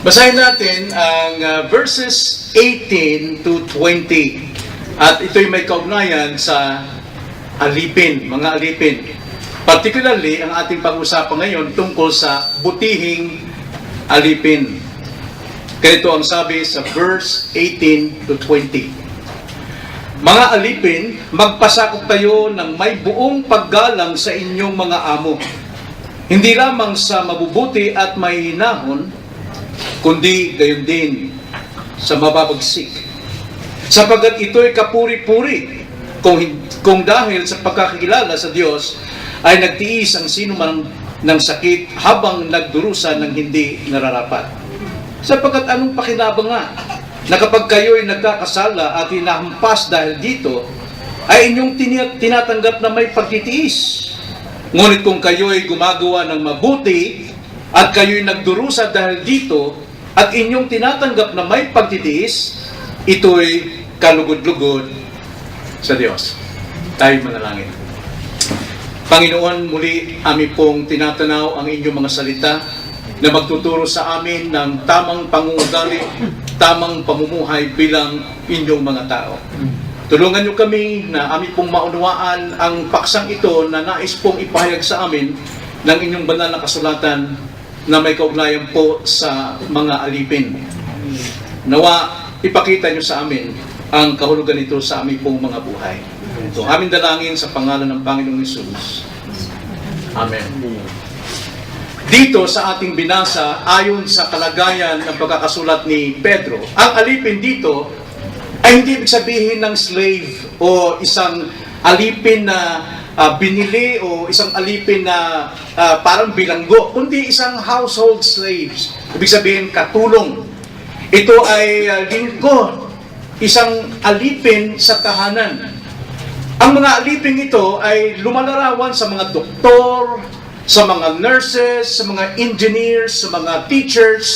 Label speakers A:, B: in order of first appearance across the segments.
A: Basahin natin ang verses 18 to 20. At ito'y may kaugnayan sa alipin, mga alipin. Particularly, ang ating pag-usapan ngayon tungkol sa butihing alipin. Ganito ang sabi sa verse 18 to 20. Mga alipin, magpasakop kayo ng may buong paggalang sa inyong mga amo. Hindi lamang sa mabubuti at may hinahon, kundi gayon din sa mababagsik. Sapagkat ito'y kapuri-puri kung dahil sa pagkakilala sa Diyos ay nagtiis ang sino man ng sakit habang nagdurusa ng hindi nararapat. Sapagkat anong pakinabang nga na kapag kayo'y nagkakasala at hinahampas dahil dito, ay inyong tinatanggap na may pagtitiis. Ngunit kung kayo'y gumagawa ng mabuti at kayo'y nagdurusa dahil dito at inyong tinatanggap na may pagtitiis, ito'y kalugod-lugod sa Diyos. Tayo manalangin. Panginoon, muli amin pong tinatanaw ang inyong mga salita na magtuturo sa amin ng tamang pangungugali, tamang pamumuhay bilang inyong mga tao. Tulungan niyo kami na amin pong maunawaan ang paksang ito na nais pong ipahayag sa amin ng inyong banal na kasulatan na may kaugnayan po sa mga alipin. Nawa, ipakita niyo sa amin ang kahulugan nito sa aming pong mga buhay. Ito, aming dalangin sa pangalan ng Panginoong Hesus. Amen. Dito sa ating binasa, ayon sa kalagayan ng pagkakasulat ni Pedro, ang alipin dito ay hindi ibig sabihin ng slave o isang alipin na binili o isang alipin na parang bilanggo, kundi isang household slaves. Ibig sabihin katulong. Ito ay lingkod, isang alipin sa tahanan. Ang mga alipin ito ay lumalarawan sa mga doktor, sa mga nurses, sa mga engineers, sa mga teachers,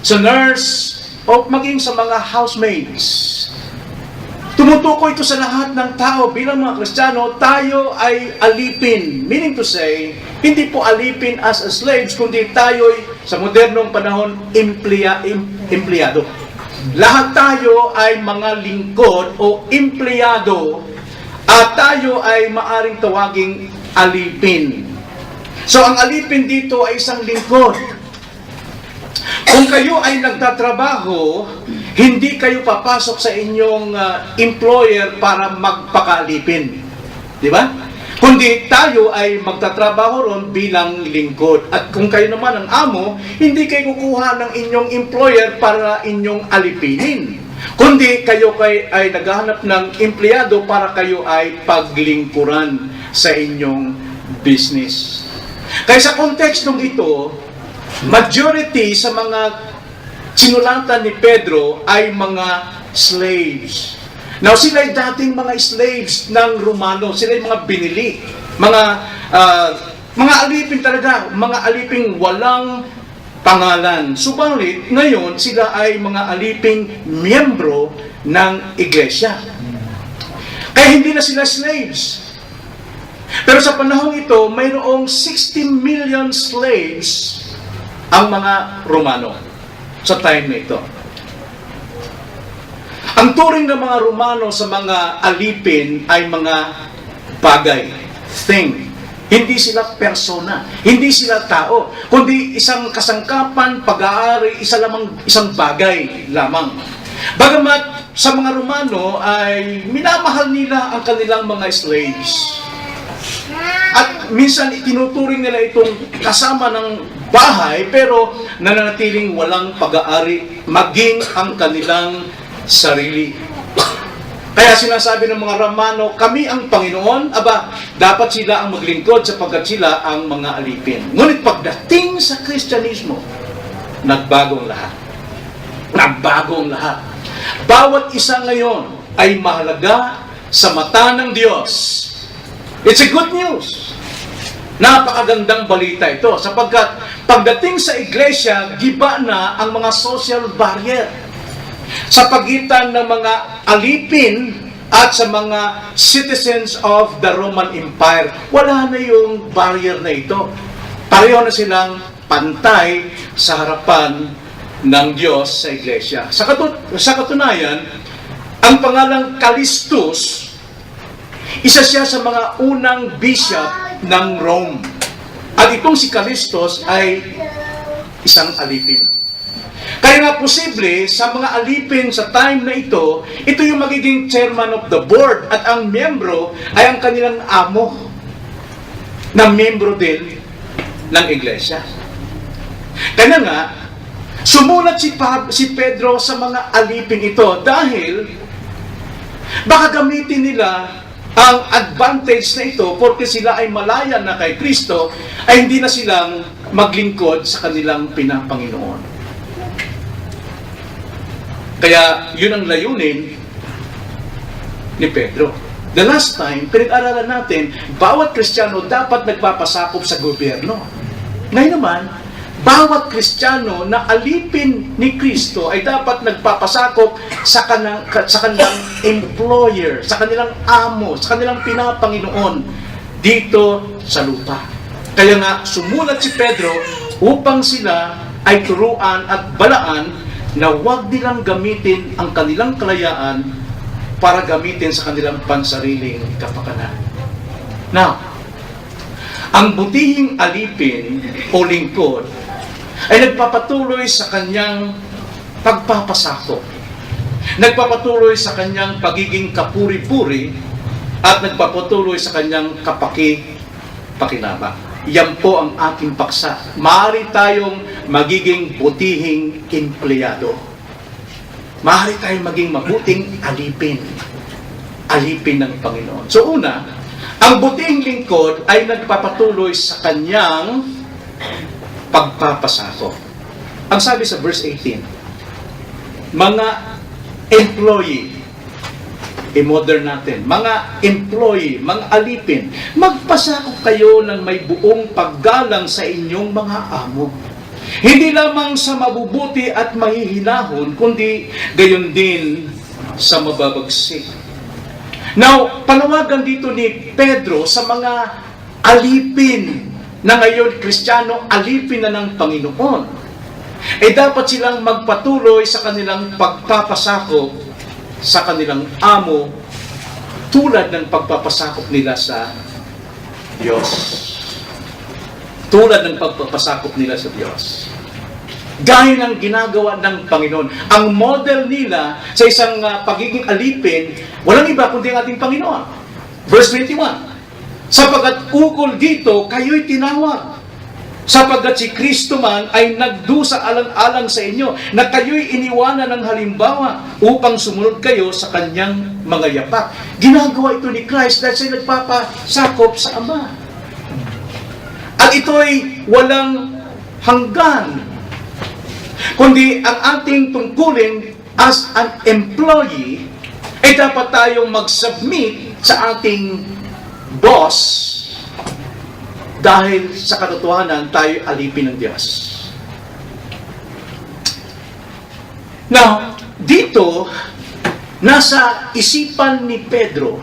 A: sa nurse, o maging sa mga housemaids. Tumutukoy ito sa lahat ng tao bilang mga Kristiyano, tayo ay alipin. Meaning to say, hindi po alipin as a slaves, kundi tayo'y sa modernong panahon, empleyado. Lahat tayo ay mga lingkod o empleyado at tayo ay maaring tawaging alipin. So ang alipin dito ay isang lingkod. Kung kayo ay nagtatrabaho, hindi kayo papasok sa inyong employer para magpakalipin. Di ba? Kundi tayo ay magtatrabaho ron bilang lingkod. At kung kayo naman ang amo, hindi kayo kukuha ng inyong employer para inyong alipinin. Kundi kayo ay naghahanap ng empleyado para kayo ay paglingkuran sa inyong business. Kaya sa kontekstong ito, majority sa mga sinulatan ni Pedro ay mga slaves. Now, sila ay dating mga slaves ng Romano. Sila ay mga binili. Mga alipin talaga. Mga aliping walang pangalan. Subalit, ngayon, sila ay mga aliping miyembro ng iglesia. Kaya hindi na sila slaves. Pero sa panahon ito, mayroong 60 million slaves ang mga Romano sa time na ito. Ang turing ng mga Romano sa mga alipin ay mga bagay, thing. Hindi sila persona, hindi sila tao, kundi isang kasangkapan, pag-aari, isang bagay lamang. Bagamat sa mga Romano ay minamahal nila ang kanilang mga slaves. At minsan itinuturing nila itong kasama ng bahay, pero nananatiling walang pag-aari maging ang kanilang sarili. Kaya sinasabi ng mga Romano, kami ang Panginoon, dapat sila ang maglingkod sapagkat sila ang mga alipin. Ngunit pagdating sa Kristyanismo, nagbagong lahat. Nagbagong lahat. Bawat isa ngayon ay mahalaga sa mata ng Diyos. It's a good news. Napakagandang balita ito sapagkat pagdating sa iglesia, giba na ang mga social barrier sa pagitan ng mga alipin at sa mga citizens of the Roman Empire. Wala na yung barrier na ito. Pareho na silang pantay sa harapan ng Diyos sa iglesia. Sa katunayan, ang pangalang Callistus, isa siya sa mga unang bishop ng Rome. At itong si Callistus ay isang alipin. Kaya nga posible, sa mga alipin sa time na ito yung magiging chairman of the board at ang miyembro ay ang kanilang amo na miyembro din ng iglesia. Kaya nga, sumulat si Pedro sa mga alipin ito dahil baka gamitin nila ang advantage na ito porque sila ay malaya na kay Kristo ay hindi na silang maglingkod sa kanilang pinapanginoon. Kaya yun ang layunin ni Pedro. The last time, pinag-aralan natin, bawat Kristiyano dapat nagpapasakop sa gobyerno. Ngayon naman, bawat Kristiyano na alipin ni Kristo ay dapat nagpapasakop sa kanilang employer, sa kanilang amo, sa kanilang pinapanginoon dito sa lupa. Kaya nga, sumulat si Pedro upang sila ay turuan at balaan na huwag nilang gamitin ang kanilang kalayaan para gamitin sa kanilang pansariling kapakanan. Now, ang butihing alipin o lingkod ay nagpapatuloy sa kanyang pagpapasakop. Nagpapatuloy sa kanyang pagiging kapuri-puri at nagpapatuloy sa kanyang pakinabang. Yan po ang ating paksa. Maaari tayong magiging butihing empleyado. Maaari tayong maging mabuting alipin. Alipin ng Panginoon. So una, ang butihing lingkod ay nagpapatuloy sa kanyang pagpapasakop. Ang sabi sa verse 18, mga employee, i-modern natin, mga employee, mga alipin, magpasakop kayo ng may buong paggalang sa inyong mga amo. Hindi lamang sa mabubuti at mahihinahon, kundi gayon din sa mababagsik. Now, panawagan dito ni Pedro sa mga alipin na ngayon Kristiyano, alipin na ng Panginoon. Dapat silang magpatuloy sa kanilang pagpapasakop sa kanilang amo tulad ng pagpapasakop nila sa Diyos. Tulad ng pagpapasakop nila sa Diyos. Gaya ng ginagawa ng Panginoon. Ang model nila sa isang pagiging alipin, walang iba kundi ang ating Panginoon. Verse 21, sapagkat ukol dito, kayo'y tinawag. Sapagkat si Kristo man ay nagdusa alang-alang sa inyo, na kayo'y iniwanan ng halimbawa upang sumunod kayo sa kanyang mga yapak. Ginagawa ito ni Christ dahil siya nagpapasakop sa Ama. At ito'y walang hanggan, kundi ang ating tungkulin as an employee ay dapat tayong mag-submit sa ating boss dahil sa katotohanan tayo alipin ng Diyos. Now, dito nasa isipan ni Pedro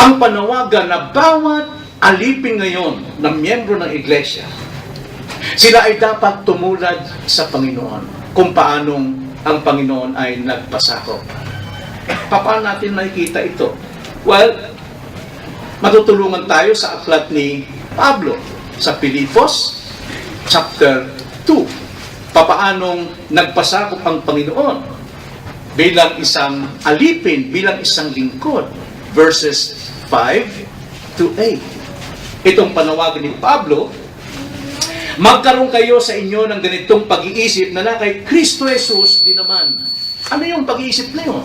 A: ang panawagan na bawat alipin ngayon na miyembro ng iglesia, sila ay dapat tumulad sa Panginoon kung paanong ang Panginoon ay nagpasakop. Paano natin makikita ito? Well, matutulungan tayo sa aklat ni Pablo sa Filipos chapter 2. Papaanong nagpasakop ang Panginoon bilang isang alipin, bilang isang lingkod. Verses 5 to 8. Itong panawagan ni Pablo, magkaroon kayo sa inyo ng ganitong pag-iisip na kay Kristo Jesus din naman. Ano yung pag-iisip na yun?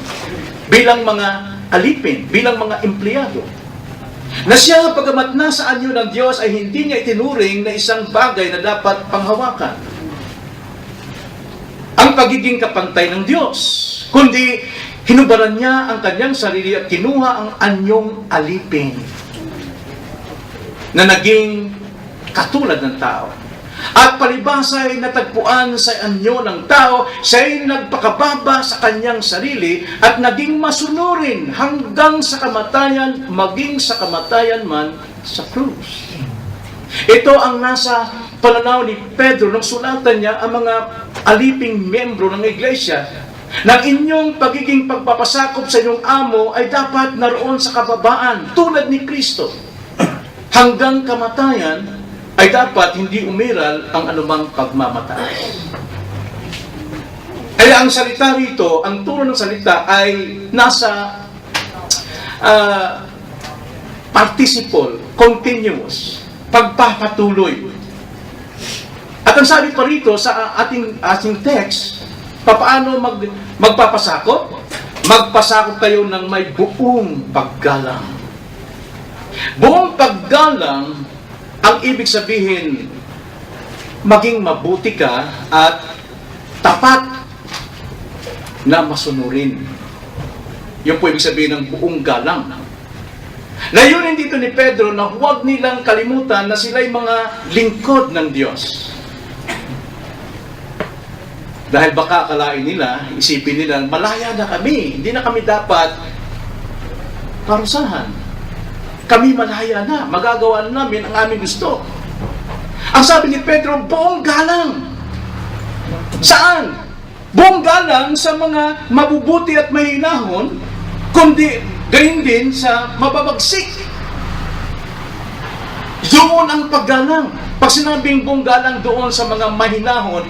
A: Bilang mga alipin, bilang mga empleyado. Na siya, pagamat nasa anyo ng Diyos, ay hindi niya itinuring na isang bagay na dapat panghawakan ang pagiging kapantay ng Diyos, kundi hinubaran niya ang kanyang sarili at kinuha ang anyong alipin na naging katulad ng tao. At palibasa ay natagpuan sa anyo ng tao, siya ay nagpakababa sa kanyang sarili at naging masunurin hanggang sa kamatayan, maging sa kamatayan man sa krus. Ito ang nasa pananaw ni Pedro nung sulatan niya ang mga aliping membro ng iglesia, na inyong pagiging pagpapasakop sa inyong amo ay dapat naroon sa kababaan tulad ni Kristo. Hanggang kamatayan ay dapat hindi umiral ang anumang pagmamatay. Kaya ang salita rito, ang turo ng salita ay nasa participle, continuous, pagpapatuloy. At ang sabi pa rito sa ating text, paano magpapasakop? Magpasakop kayo ng may buong paggalang. Buong paggalang, ang ibig sabihin, maging mabuti ka at tapat na masunurin. Yun po ibig sabihin ng buong galang. Layunin dito ni Pedro na huwag nilang kalimutan na sila'y mga lingkod ng Diyos. Dahil baka akalain nila, isipin nila, malaya na kami, hindi na kami dapat parusahan. Kami malaya na, magagawa na namin ang aming gusto. Ang sabi ni Pedro, buong galang. Saan? Buong galang sa mga mabubuti at mahinahon, kundi gayon din sa mababagsik. Doon ang paggalang. Pag sinabing buong galang doon sa mga mahinahon,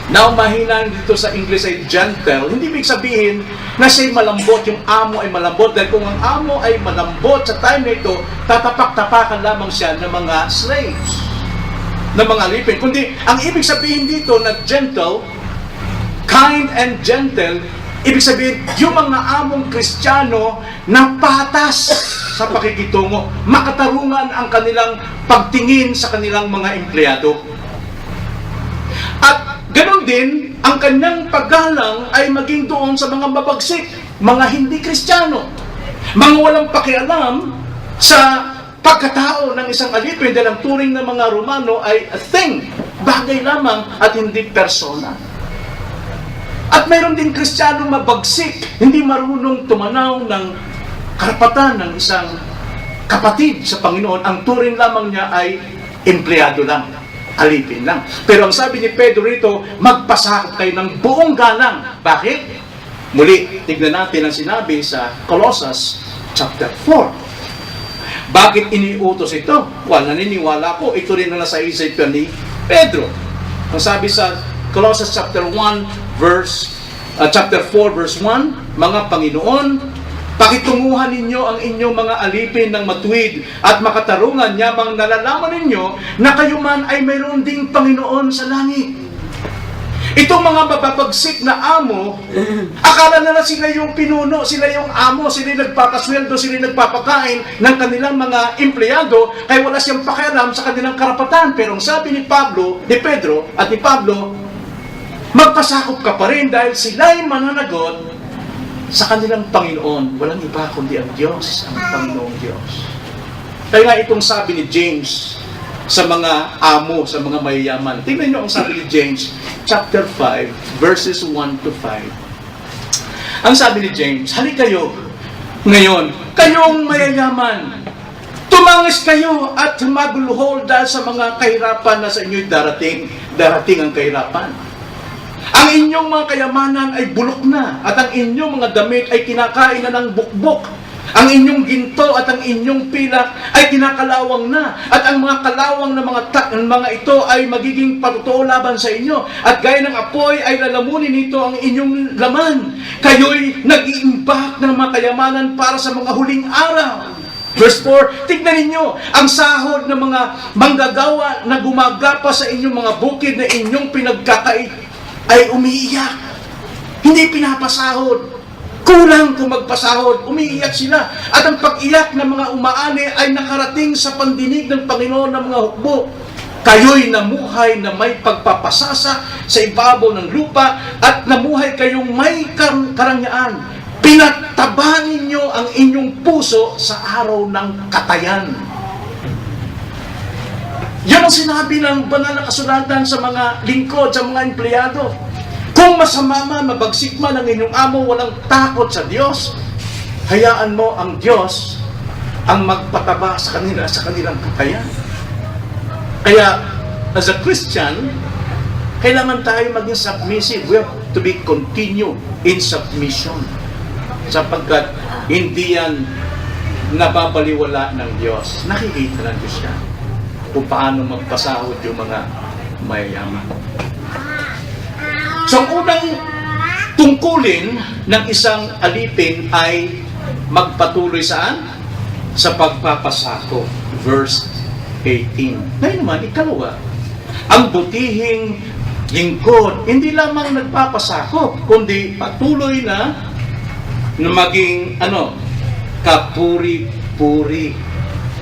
A: na mahinahon dito sa English ay gentle, hindi ibig sabihin na siya'y malambot, yung amo ay malambot. Dahil kung ang amo ay malambot sa time na ito, tatapak-tapakan lamang siya ng mga slaves, ng mga alipin. Kundi ang ibig sabihin dito na gentle, kind and gentle, ibig sabihin, yung mga among Kristiyano na patas sa pakikitungo, makatarungan ang kanilang pagtingin sa kanilang mga empleyado. At ganon din, ang kanyang paggalang ay maging doon sa mga mabagsik, mga hindi Kristiyano, mga walang pakialam sa pagkatao ng isang alipin, dahil ang turing ng mga Romano ay a thing, bagay lamang at hindi persona. At mayroon din Kristiyano mabagsik, hindi marunong tumanaw ng karapatan ng isang kapatid sa Panginoon. Ang turing lamang niya ay empleyado lang, alipin lang. Pero ang sabi ni Pedro rito, magpasakop kayo ng buong galang. Bakit? Muli, tignan natin ang sinabi sa Colossus chapter 4. Bakit iniutos ito? Well, naniniwala ko, ito rin na nasa isip ni Pedro. Ang sabi sa Colossus chapter 4 verse 1, mga Panginoon, pakitunguhan ninyo ang inyong mga alipin ng matuwid at makatarungan, yamang nalalaman ninyo na kayo man ay mayroon ding Panginoon sa langit. Itong mga mababagsik na amo, akala na sila yung pinuno, sila yung amo, sila yung nagpapasweldo, sila yung nagpapakain ng kanilang mga empleyado, kaya wala siyang pakialam sa kanilang karapatan. Pero ang sabi ni Pedro at ni Pablo, magpasakop ka pa rin dahil sila'y mananagot sa kanilang Panginoon. Walang iba kundi ang Diyos, ang Panginoong Diyos. Kaya nga itong sabi ni James sa mga amo, sa mga mayayaman. Tingnan nyo ang sabi ni James, chapter 5, verses 1 to 5. Ang sabi ni James, halika kayo ngayon, kayong mayayaman, tumangis kayo at magluhol dahil sa mga kahirapan na sa inyo'y darating ang kahirapan. Ang inyong mga kayamanan ay bulok na, at ang inyong mga damit ay kinakain na ng bukbok. Ang inyong ginto at ang inyong pilak ay kinakalawang na, at ang mga kalawang na mga ito ay magiging patutuo laban sa inyo. At gaya ng apoy ay lalamunin nito ang inyong laman. Kayo'y nag-iimbak ng mga kayamanan para sa mga huling araw. Verse 4, tignan ninyo, ang sahod ng mga manggagawa na gumagapa sa inyong mga bukid na inyong pinagkakait ay umiiyak. Hindi pinapasahod. Kulang kung magpasahod, umiiyak sila. At ang pag-iyak ng mga umaani ay nakarating sa pandinig ng Panginoon ng mga hukbo. Kayo'y namuhay na may pagpapasasa sa ibabaw ng lupa, at namuhay kayong may karangyaan. Pinataba ninyo ang inyong puso sa araw ng katayan. Yan ang sinabi ng banal na kasulatan sa mga lingkod, sa mga empleyado. Kung masama man, mabagsik man ang inyong amo, walang takot sa Diyos, hayaan mo ang Diyos ang magpataba sa kanila, sa kanilang katayan. Kaya, as a Christian, kailangan tayo maging submissive. We have to be continue in submission. Sapagkat hindi yan nababaliwala ng Diyos. Nakikita ng Diyos yan kung paano magpasahod yung mga mayayaman. So, ang unang tungkulin ng isang alipin ay magpatuloy saan? Sa pagpapasako. Verse 18. Ngayon naman, ikalawa, ang butihing lingkod, hindi lamang nagpapasako, kundi patuloy na maging, kapuri-puri.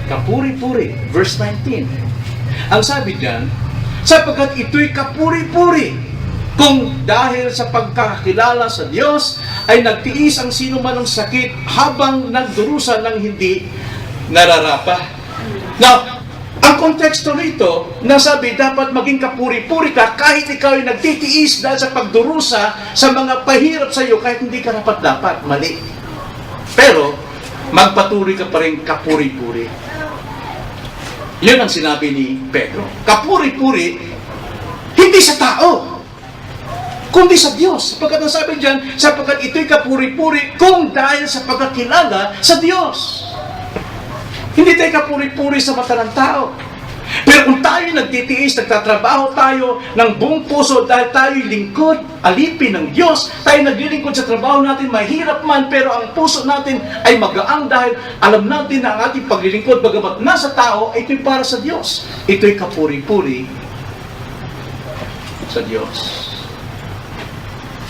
A: Kapuri-puri. Verse 19. Ang sabi diyan, sapagkat ito'y kapuri-puri, kung dahil sa pagkakilala sa Diyos ay nagtiis ang sino man ng sakit habang nagdurusa ng hindi nararapa. Now, ang konteksto nito, nasabi dapat maging kapuri-puri ka kahit ikaw ay nagtitiis dahil sa pagdurusa sa mga pahirap sa iyo kahit hindi ka dapat. Mali. Pero, magpatuloy ka pa rin kapuri-puri. Yun ang sinabi ni Pedro. Kapuri-puri, hindi sa tao, kundi sa Diyos. Sapagkat ang sabi dyan, sapagkat ito'y kapuri-puri kung dahil sa pagkakilala sa Diyos. Hindi tayo kapuri-puri sa mata ng tao. Pero kung tayo nagtitiis, nagtatrabaho tayo ng buong puso dahil tayo'y lingkod, alipin ng Diyos, tayo naglilingkod sa trabaho natin, mahirap man, pero ang puso natin ay magaang dahil alam natin na ang ating paglilingkod, bagamat nasa tao, ito'y para sa Diyos. Ito'y kapuri-puri sa Diyos.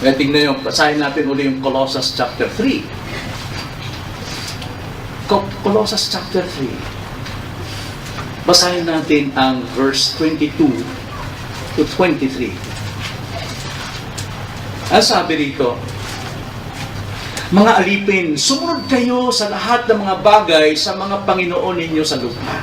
A: Kaya tingnan nyo, basahin natin uli yung Colossians chapter 3. Colossians chapter 3. Basahin natin ang verse 22 to 23. Ang sabi rito, mga alipin, sumunod kayo sa lahat ng mga bagay sa mga Panginoon ninyo sa lupa.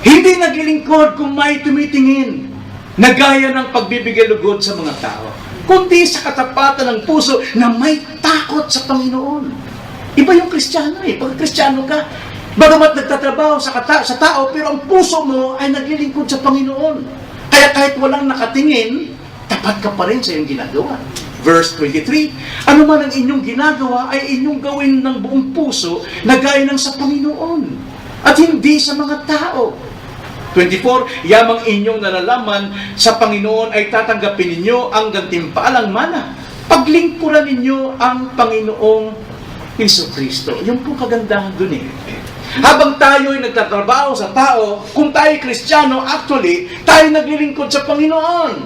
A: Hindi naglilingkod kung may tumitingin na gaya ng pagbibigay lugod sa mga tao, kundi sa katapatan ng puso na may takot sa Panginoon. Iba yung Kristiyano eh. Pag Kristiyano ka, bagamat nagtatrabaho sa tao, pero ang puso mo ay naglilingkod sa Panginoon. Kaya kahit walang nakatingin, tapat ka pa rin sa iyong ginagawa. Verse 23, ano man ang inyong ginagawa ay inyong gawin ng buong puso na gaya ng sa Panginoon at hindi sa mga tao. 24, yamang inyong nalalaman sa Panginoon ay tatanggapin ninyo ang gantimpalang mana. Paglingkuran ninyo ang Panginoong Jesucristo. Yung po kagandahan dun eh. Habang tayo ay nagtatrabaho sa tao, kung tayo ay Kristiyano, actually, tayo naglilingkod sa Panginoon.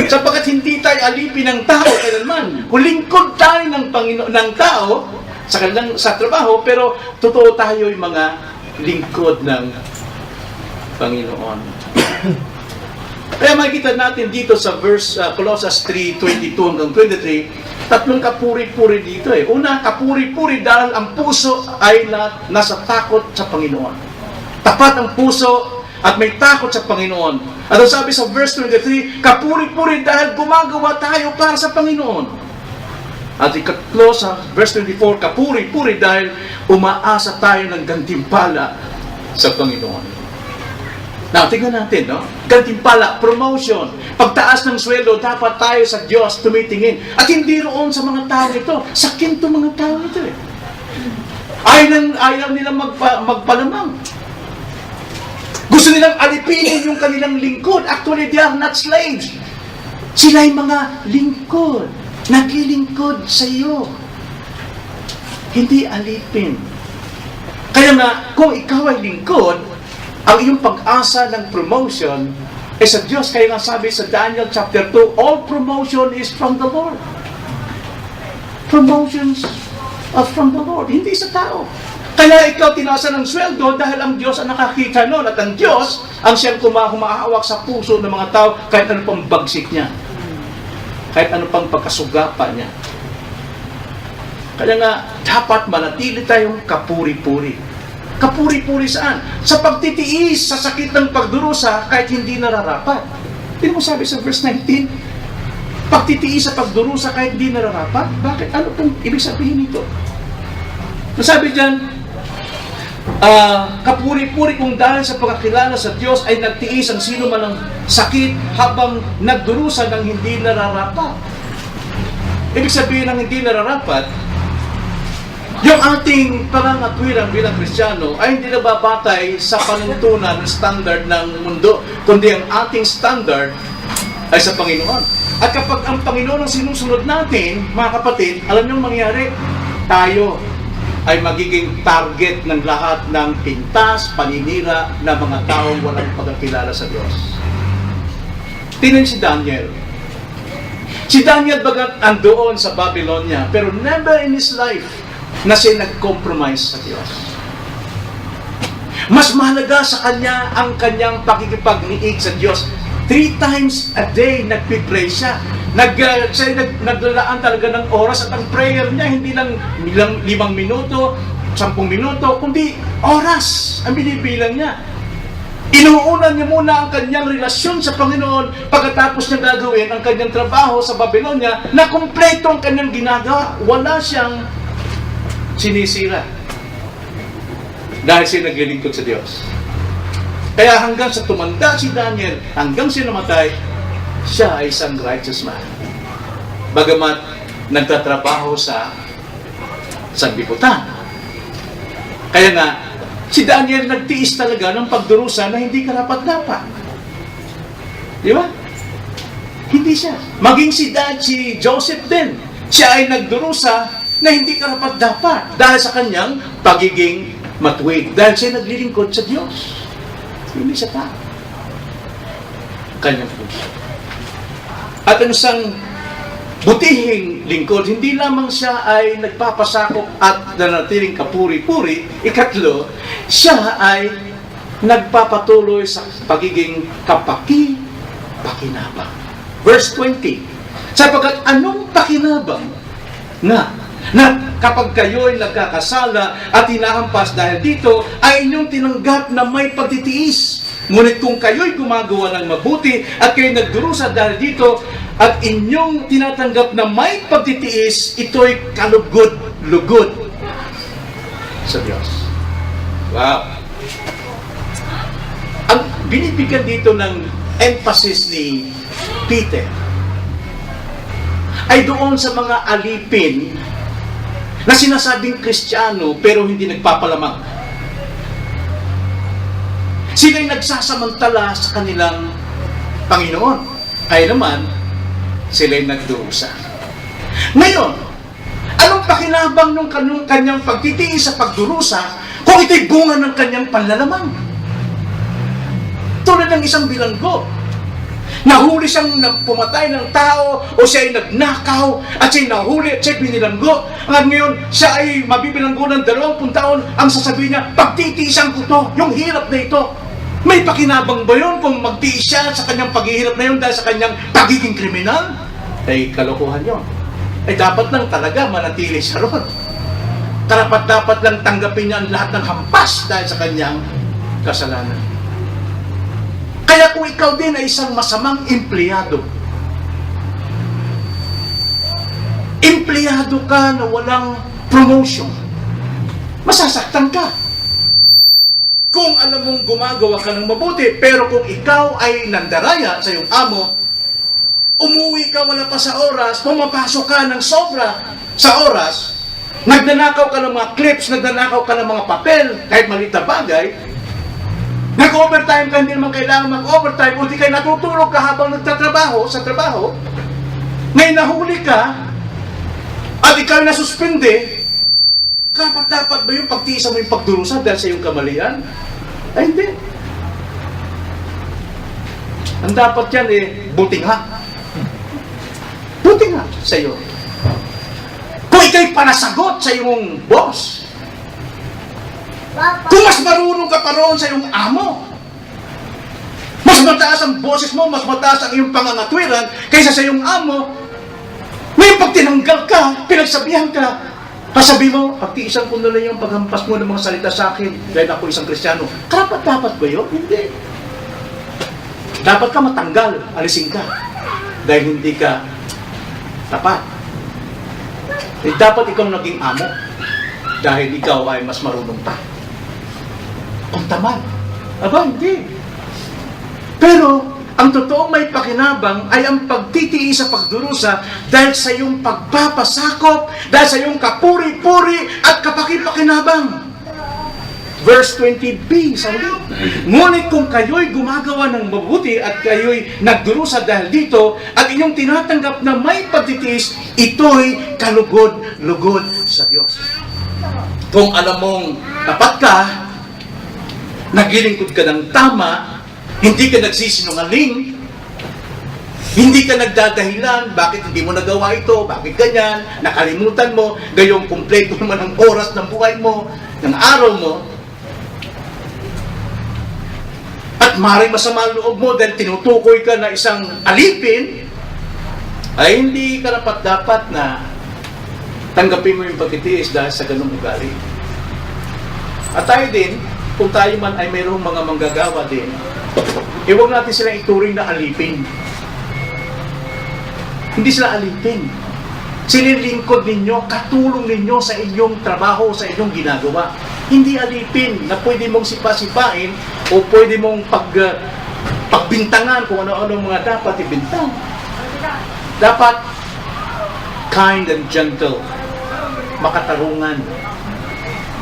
A: Sapagkat hindi tayo alipin ng tao kailanman. Kung lingkod tayo ng tao sa trabaho, pero totoo tayo yung mga lingkod ng Panginoon. Kaya makikita natin dito sa verse Colossians 3:22 hanggang 23, tatlong kapuri-puri dito eh. Una, kapuri-puri dahil ang puso ay nasa takot sa Panginoon. Tapat ang puso at may takot sa Panginoon. At ang sabi sa verse 23, kapuri-puri dahil gumagawa tayo para sa Panginoon. At ikatlo sa verse 24, kapuri-puri dahil umaasa tayo ng gantimpala sa Panginoon. Now, tingnan natin, no? Gantimpala, promotion, pagtaas ng sweldo, dapat tayo sa Diyos tumitingin. At hindi roon sa mga tao ito. Sakin to mga tao ito eh. Ayaw nilang magpalamang. Gusto nilang alipinin yung kanilang lingkod. Actually, they are not slaves. Sila'y mga lingkod. Naglilingkod sa iyo. Hindi alipin. Kaya nga, kung ikaw ay lingkod, ang iyong pag-asa ng promotion ay sa Diyos. Kaya nga sabi sa Daniel chapter 2, all promotion is from the Lord. Promotions are from the Lord, hindi sa tao. Kaya ikaw tinasa ng sweldo dahil ang Diyos ang nakakita noon at ang Diyos ang siyang humahawak sa puso ng mga tao kahit ano pang bagsik niya. Kahit ano pang pagkasugapa niya. Kaya nga, dapat manatili tayong kapuri-puri. Kapuri-puri saan? Sa pagtitiis, sa sakit ng pagdurusa, kahit hindi nararapat. Hindi mo sabi sa verse 19? Pagtitiis sa pagdurusa kahit hindi nararapat? Bakit? Ano pong ibig sabihin nito? Nasabi dyan, kapuri-puri kung dahil sa pagkakilala sa Diyos ay nagtiis ang sino man ng sakit habang nagdurusa ng hindi nararapat. Ibig sabihin ng hindi nararapat, yung ating pangangatwiran bilang Kristiyano ay hindi nababatay sa panuntunan ng standard ng mundo, kundi ang ating standard ay sa Panginoon. At kapag ang Panginoon ang sinusunod natin, mga kapatid, alam niyo mangyari, tayo ay magiging target ng lahat ng pintas, paninira ng mga taong walang pagkakilala sa Diyos. Tingnan si Daniel. Si Daniel bagat andoon sa Babylonia, pero never in his life na siya nag-compromise sa Diyos. Mas mahalaga sa kanya ang kanyang pakikipagniig sa Diyos. 3 times a day nagpipray siya. Naglalaan talaga ng oras at ang prayer niya hindi lang 5 minuto, 10 minuto, kundi oras ang binibilang niya. Inuunan niya muna ang kanyang relasyon sa Panginoon pagkatapos niya gagawin ang kanyang trabaho sa Babylonia na kumpleto ang kanyang ginagawa. Wala siyang sinisira dahil siya naglilingkod sa Diyos. Kaya hanggang sa tumanda si Daniel, hanggang siya namatay, siya ay isang righteous man. Bagamat nagtatrabaho sa sanglibutan. Kaya nga, si Daniel nagtiis talaga ng pagdurusa na hindi karapat-dapat. Di ba? Hindi siya. Maging si Joseph din, siya ay nagdurusa na hindi karapat-dapat dahil sa kanyang pagiging matuwid. Dahil siya naglilingkod sa Diyos. Hindi siya tao. Kanyang puso. At ang isang butihing lingkod, hindi lamang siya ay nagpapasakop at nanatiling kapuri-puri, ikatlo, siya ay nagpapatuloy sa pagiging kapaki-pakinabang. Verse 20, sapagkat anong pakinabang na kapag kayo'y nagkakasala at hinahampas dahil dito, ay inyong tinanggap na may pagtitiis. Ngunit kung kayo'y gumagawa ng mabuti at kayo'y nagdurusa dahil dito, at inyong tinatanggap na may pagtitiis, ito'y kalugod-lugod sa Diyos. Wow! Ang binibigyan dito ng emphasis ni Peter ay doon sa mga alipin na sinasabing Kristiyano pero hindi nagpapalamang. Sila'y nagsasamantala sa kanilang Panginoon. Kaya naman, sila'y nagdurusa. Ngayon, anong pakinabang ng kanyang pagtitiis sa pagdurusa kung ito'y bunga ng kanyang panlalamang? Tulad ng isang bilanggo. Nahuli siyang pumatay ng tao o siya ay nagnakaw at siya ay nahuli at siya ay binilanggo. At ngayon, siya ay mabibilanggo ng 20 taon. Ang sasabihin niya, pagtitiisan ko to, yung hirap na ito. May pakinabang ba yun kung magtiis siya sa kanyang paghihirap na yun dahil sa kanyang pagiging kriminal? Ay kalokohan yun. Ay dapat lang talaga manatili siya ron. Dapat lang tanggapin niya ang lahat ng hampas dahil sa kanyang kasalanan. Kaya kung ikaw din ay isang masamang empleyado ka na walang promotion, masasaktan ka. Kung alam mong gumagawa ka ng mabuti, pero kung ikaw ay nandaraya sa iyong amo, umuwi ka wala pa sa oras, pumapasok ka ng sobra sa oras, nagnanakaw ka ng mga clips, nagnanakaw ka ng mga papel, kahit maliit na bagay, nag-overtime ka, hindi naman kailangan mag-overtime, o di kayo natutulog ka habang nagtatrabaho sa trabaho, ngayon nahuli ka, at ikaw nasuspende, dapat ba yung pagtiisa mo yung pagdurusa dahil sa iyong kamalian? Ay, hindi. Ang dapat yan buting ha. Buting ha sa iyo. Kung ikaw'y panasagot sa iyong boss, kung mas marunong ka pa roon sa iyong amo, mas mataas ang boses mo, mas mataas ang iyong pangangatwiran kaysa sa iyong amo, may pag tinanggal ka, pinagsabihan ka, kasabi mo, pagtiisan ko na lang yung paghampas mo ng mga salita sa akin dahil ako isang Kristiyano. Dapat ba yun? Hindi. Dapat ka matanggal, alisin ka dahil hindi ka tapat. Dapat ikaw naging amo dahil ikaw ay mas marunong pa. kung tamad. Aba, hindi. Pero, ang totoong may pakinabang ay ang pagtitiis sa pagdurusa dahil sa iyong pagpapasakop, dahil sa iyong kapuri-puri at kapakipakinabang. Verse 20b, sabi, ngunit kung kayo'y gumagawa ng mabuti at kayo'y nagdurusa dahil dito at inyong tinatanggap na may pagtitiis, ito'y kalugod-lugod sa Diyos. Kung alam mong tapat ka, naglilingkod ka ng tama, hindi ka nagsisinungaling, hindi ka nagdadahilan, bakit hindi mo nagawa ito, bakit ganyan, nakalimutan mo, gayong kumpleto naman ang oras ng buhay mo, ng araw mo, at maring masama ang loob mo dahil tinutukoy ka na isang alipin, ay hindi ka dapat na tanggapin mo yung pagtitiis dahil sa ganung ugali. At tayo din, kung tayo man ay mayroong mga manggagawa din, huwag natin silang ituring na alipin. Hindi sila alipin. Sinilingkod ninyo, katulong ninyo sa inyong trabaho, sa inyong ginagawa. Hindi alipin na pwede mong sipa-sipain o pwede mong pagbintangan kung ano-ano mga dapat ibintang. Dapat kind and gentle, makatarungan,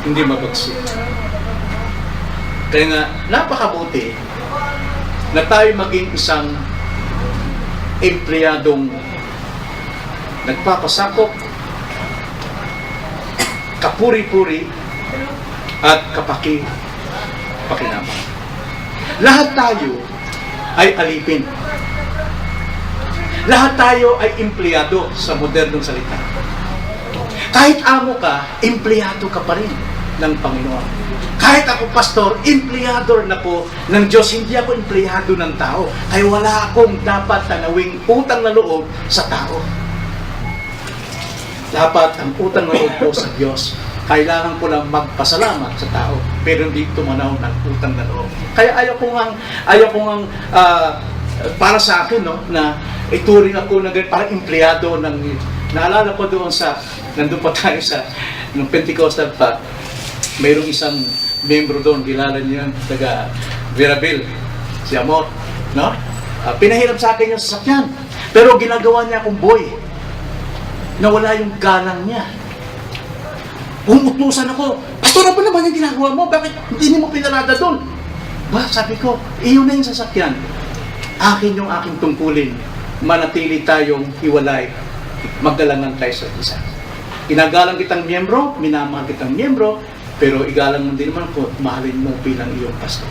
A: hindi mabagsik. Kaya nga, napakabuti na tayo maging isang empleyadong nagpapasakop, kapuri-puri, at pakinabang. Lahat tayo ay alipin. Lahat tayo ay empleyado sa modernong salita. Kahit amo ka, empleyado ka pa rin ng Panginoon. Kahit ako pastor, empleyado rin ako ng Diyos. Hindi ako empleyado ng tao. Kaya wala akong dapat tanawing utang na loob sa tao. Dapat ang utang na loob ko sa Diyos. Kailangan ko lang magpasalamat sa tao, pero hindi tumanaw ng utang na loob. Kaya ayaw ko ngang para sa akin, no, na ituring ako na parang empleyado ng, naalala ko doon nandun pa tayo sa ng Pentecostal pa, mayroong isang membro doon, kilala niyo yun, taga Virabel, si Amor, no? Pinahirap sa akin yung sasakyan, pero ginagawa niya akong boy, nawala yung galang niya. Umutusan ako, pastor, ano ba naman yung ginagawa mo? Bakit hindi mo pinarada doon? Ba, sabi ko, iyon na yung sasakyan. Akin yung aking tungkulin. Manatili tayong hiwalay. Maggalangan tayo sa isa. Inagalang kitang miyembro, minamahal kitang miyembro, pero igalang mo din naman ko, mahalin mo bilang iyong pastor.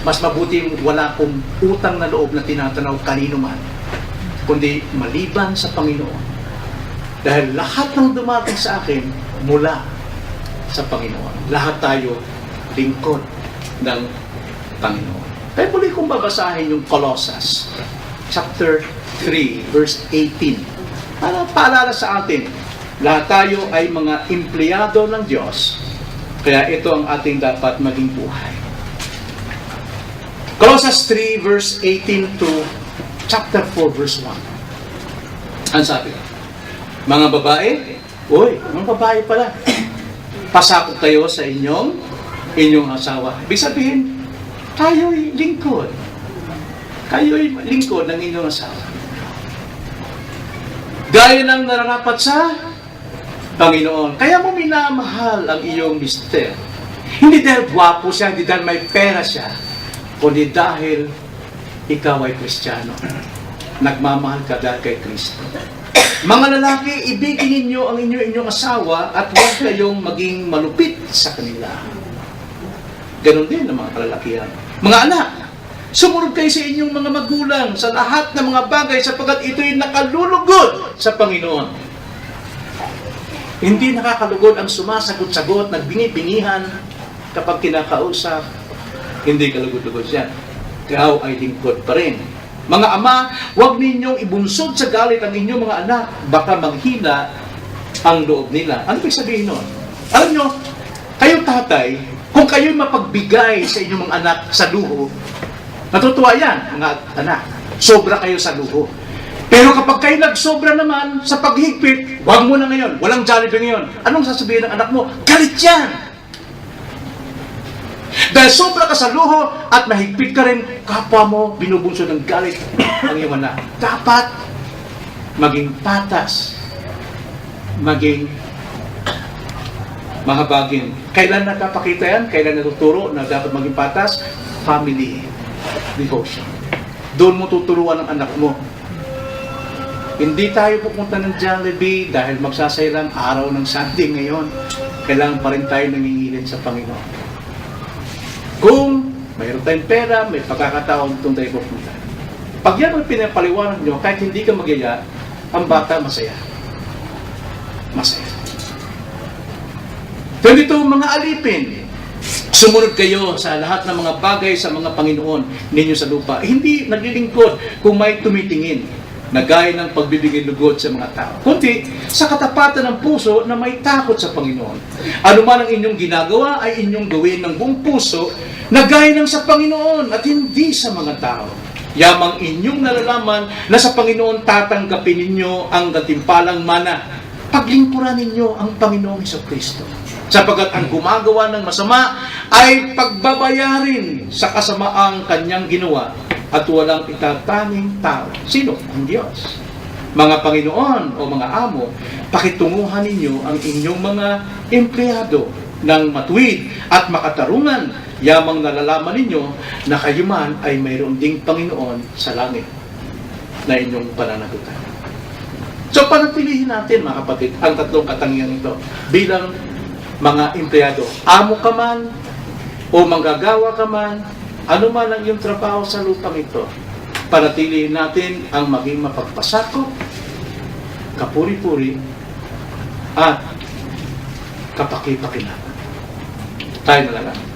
A: Mas mabuti wala kong utang na loob na tinatanaw kanino man, kundi maliban sa Panginoon. Dahil lahat ng dumating sa akin, mula sa Panginoon. Lahat tayo lingkod ng Panginoon. Kaya muli kong babasahin yung Colossus, chapter 3, verse 18. Para paalala sa atin, lahat tayo ay mga empleyado ng Diyos, kaya ito ang ating dapat maging buhay. Colossus 3, verse 18 to chapter 4, verse 1. Ano sabi? Mga babae, mga babae pala, pasakop kayo sa inyong asawa. Ibig sabihin, kayo'y lingkod. Kayo'y lingkod ng inyong asawa. Gaya ng nararapat sa Panginoon. Kaya mo minamahal ang iyong mister. Hindi dahil gwapo siya, hindi dahil may pera siya, kundi dahil ikaw ay Kristiyano. Nagmamahal ka dahil kay Kristo. Mga lalaki, ibigin ninyo ang inyong asawa at huwag kayong maging malupit sa kanila. Ganon din ang mga kalalakihan. Mga anak, sumunod kayo sa inyong mga magulang sa lahat ng mga bagay sapagkat ito'y nakalulugod sa Panginoon. Hindi nakakalugod ang sumasagot-sagot, nagbingi-bingihan kapag kinakausap. Hindi kalugod-lugod yan. Ikaw ay lingkod pa rin. Mga ama, huwag ninyong ibunsod sa galit ang inyong mga anak, baka manghina ang loob nila. Ano ibig sabihin nun? Alam nyo, kayo tatay, kung kayo'y mapagbigay sa inyong mga anak sa luho, natutuwa yan, mga anak. Sobra kayo sa luho. Pero kapag kayo nagsobra naman sa paghigpit, huwag mo na ngayon, walang Jollibee ngayon. Anong sasabihin ng anak mo? Galit yan! Dahil sobra ka sa luho at mahigpit ka rin, kapwa mo binubunso ng galit ang iyong anak. Dapat maging patas, maging mahabagin. Kailan nakapakita yan? Kailan natuturo na dapat maging patas? Family devotion. Doon mo tuturuan ang anak mo. Hindi tayo pupunta ng Jollibee dahil magsasayang araw ng Sunday ngayon. Kailangan pa rin tayo nangingilin sa Panginoon. Kung mayroon tayong pera, may pagkakataon itong tayo pupunta. Pag yan ang pinapaliwanag nyo, kahit hindi ka magyaya, ang bata masaya. Masaya. 22, mga alipin. Sumunod kayo sa lahat ng mga bagay sa mga Panginoon ninyo sa lupa. Hindi naglilingkod kung may tumitingin na gaya ng pagbibigay lugod sa mga tao. Kundi sa katapatan ng puso na may takot sa Panginoon. Ano man ang inyong ginagawa ay inyong gawin ng buong puso na gaya ng sa Panginoon at hindi sa mga tao. Yamang inyong nalalaman na sa Panginoon tatanggapin ninyo ang gantimpalang mana. Paglingkuran ninyo ang Panginoong Hesukristo. Sapagkat ang gumagawa ng masama ay pagbabayarin sa kasamaang kanyang ginawa at walang itatanging tao. Sino? Ang Diyos. Mga Panginoon o mga amo, pakitunguhan ninyo ang inyong mga empleyado ng matuwid at makatarungan, yamang nalalaman ninyo na kayo man ay mayroon ding Panginoon sa langit na inyong pananagutan. So panatilihin natin mga kapatid ang tatlong katangian ito bilang mga empleyado. Amo ka man o manggagawa ka man, ano man ang iyong trabaho sa lupang ito, panatilihin natin ang maging mapagpasakop, kapuri-puri, at kapaki-pakinabang. Tayo na lang.